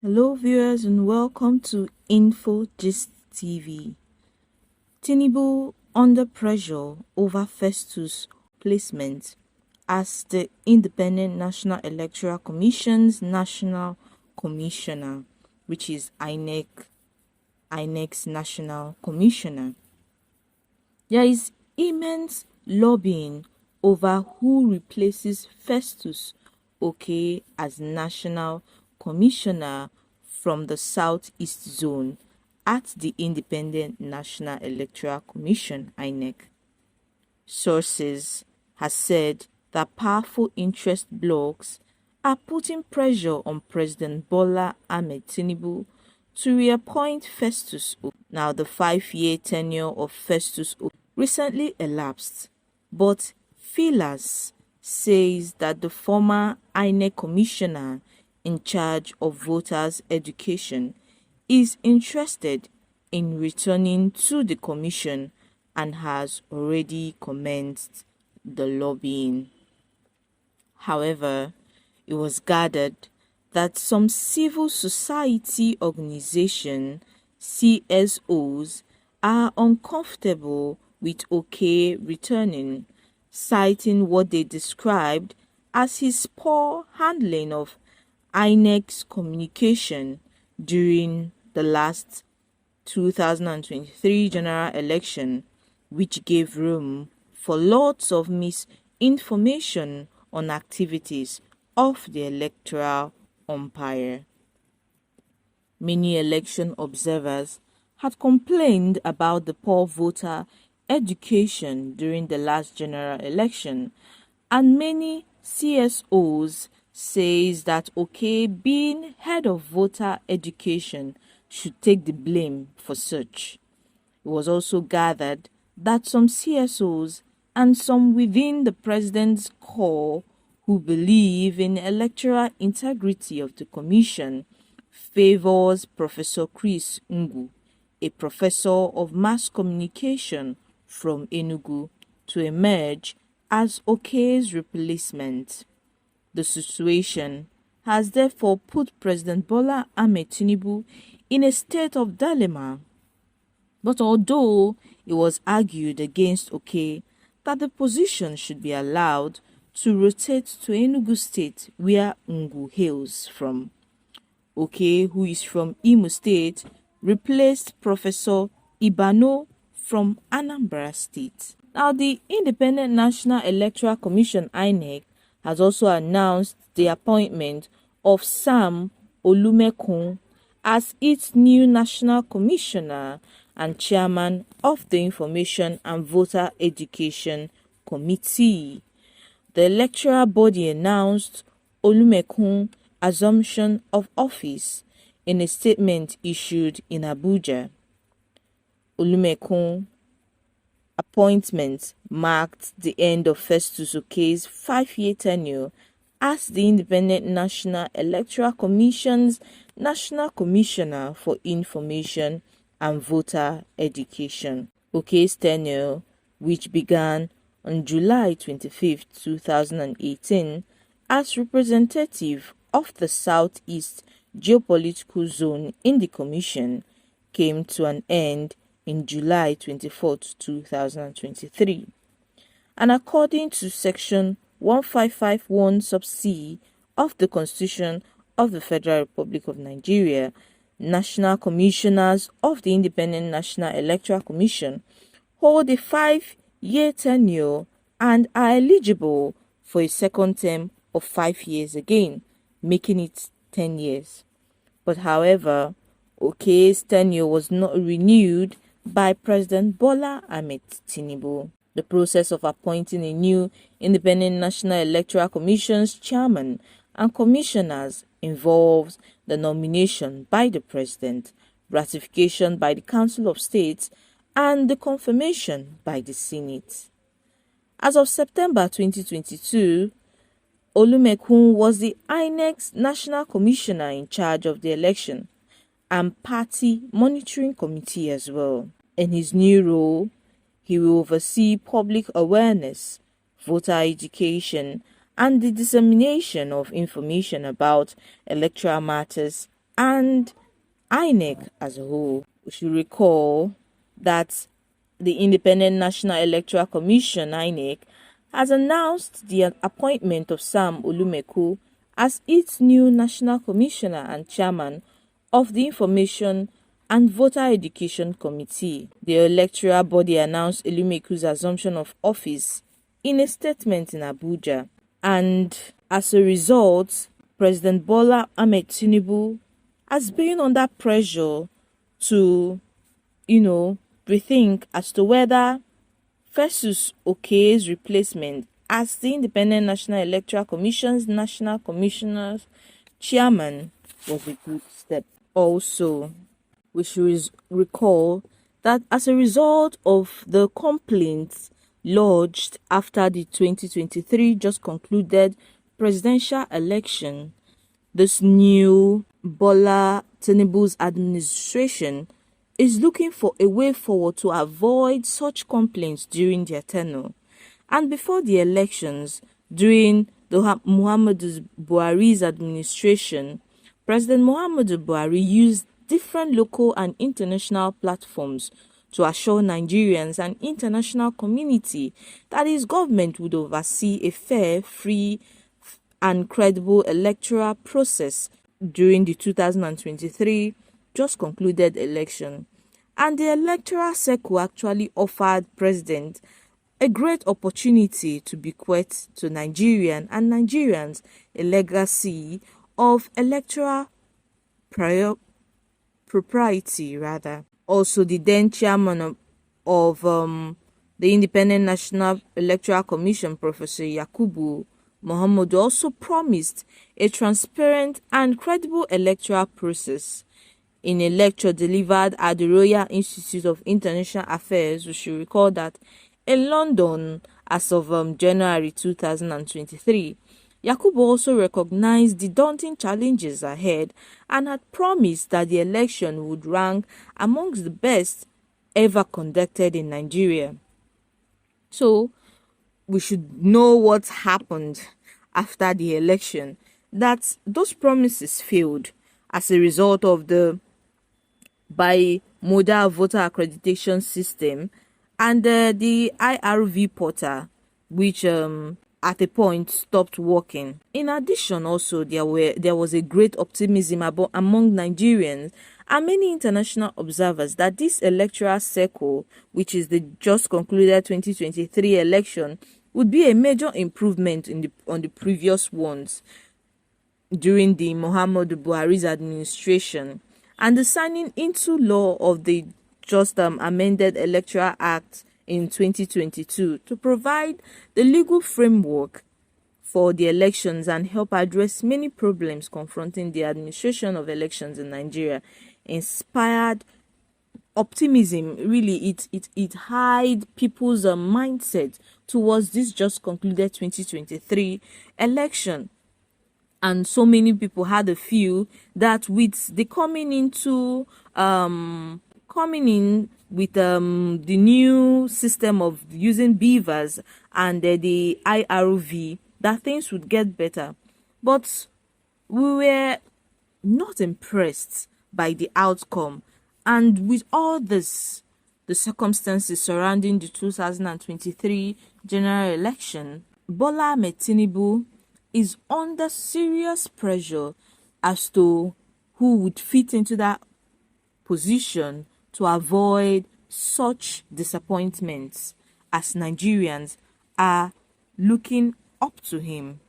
Hello viewers and welcome to Info Gist TV. Tinubu under pressure over Festus placement as the Independent National Electoral Commission's National Commissioner, which is INEC's National Commissioner. There is immense lobbying over who replaces Festus as National Commissioner from the Southeast Zone at the Independent National Electoral Commission (INEC). Sources have said that powerful interest blocs are putting pressure on President Bola Ahmed Tinubu to reappoint Festus. Now, the 5-year tenure of Festus recently elapsed, but feelers says that the former INEC commissioner in charge of voters' education is interested in returning to the commission and has already commenced the lobbying. However, it was gathered that some civil society organization CSOs are uncomfortable with returning, citing what they described as his poor handling of INEC's communication during the last 2023 general election, which gave room for lots of misinformation on activities of the electoral umpire. Many election observers had complained about the poor voter education during the last general election, and many CSOs says that being head of voter education should take the blame for such. It was also gathered that some CSOs and some within the president's corps who believe in electoral integrity of the commission favors Professor Chris Ngu, a professor of mass communication from Enugu, to emerge as Oke's replacement. The situation has therefore put President Bola Ahmed Tinubu in a state of dilemma. But although it was argued against that the position should be allowed to rotate to Enugu State, where Ngu hails from, who is from Imo State, replaced Professor Ibano from Anambra State. Now, the Independent National Electoral Commission (INEC) has also announced the appointment of Sam Olumekun as its new National Commissioner and Chairman of the Information and Voter Education Committee. The electoral body announced Olumekun's assumption of office in a statement issued in Abuja. Olumekun's appointment marked the end of Festus Oke's 5-year tenure as the Independent National Electoral Commission's National Commissioner for Information and Voter Education. Oke's tenure, which began on July 25, 2018, as representative of the Southeast geopolitical zone in the Commission, came to an end in July 24, 2023. And according to Section 1551 sub C of the Constitution of the Federal Republic of Nigeria, National Commissioners of the Independent National Electoral Commission hold a 5-year tenure and are eligible for a second term of 5 years again, making it 10 years. But however, Oke's tenure was not renewed by President Bola Ahmed Tinubu. The process of appointing a new Independent National Electoral Commission's chairman and commissioners involves the nomination by the President, ratification by the Council of States, and the confirmation by the Senate. As of September 2022, Olumekun was the INEC's National Commissioner in charge of the election and Party Monitoring Committee as well. In his new role, he will oversee public awareness, voter education, and the dissemination of information about electoral matters and INEC as a whole. We should recall that the Independent National Electoral Commission, INEC, has announced the appointment of Sam Olumeku as its new National Commissioner and Chairman of the Information and Voter Education Committee. The electoral body announced Olumeku's assumption of office in a statement in Abuja, and as a result, President Bola Ahmed Tinubu has been under pressure to, rethink as to whether Festus Oke's replacement as the Independent National Electoral Commission's National Commissioner's Chairman was a good step. Also, we should recall that as a result of the complaints lodged after the 2023 just concluded presidential election, this new Bola Tinubu's administration is looking for a way forward to avoid such complaints during their tenure. And before the elections, during the Muhammadu Buhari's administration, President Muhammadu Buhari used different local and international platforms to assure Nigerians and international community that his government would oversee a fair, free, and credible electoral process during the 2023 just concluded election. And the electoral circle actually offered President a great opportunity to bequeath to Nigerian and Nigerians a legacy of electoral propriety rather. Also, the then chairman of the Independent National Electoral Commission, Professor Yakubu Muhammad, also promised a transparent and credible electoral process. In a lecture delivered at the Royal Institute of International Affairs, we should recall that in London as of January 2023, Yakubu also recognized the daunting challenges ahead and had promised that the election would rank amongst the best ever conducted in Nigeria. So, we should know what happened after the election, that those promises failed as a result of the bimodal voter accreditation system and the IRV portal, which at a point stopped working. In addition, also there was a great optimism among Nigerians and many international observers that this electoral cycle, which is the just concluded 2023 election, would be a major improvement on the previous ones during the Muhammadu Buhari's administration. And the signing into law of the just amended Electoral Act in 2022 to provide the legal framework for the elections and help address many problems confronting the administration of elections in Nigeria inspired optimism. Really, it hide people's mindset towards this just concluded 2023 election. And so many people had a feel that with the coming in with the new system of using beavers and the IRV, that things would get better. But we were not impressed by the outcome. And with all this, the circumstances surrounding the 2023 general election, Bola Ahmed Tinubu is under serious pressure as to who would fit into that position to avoid such disappointments, as Nigerians are looking up to him.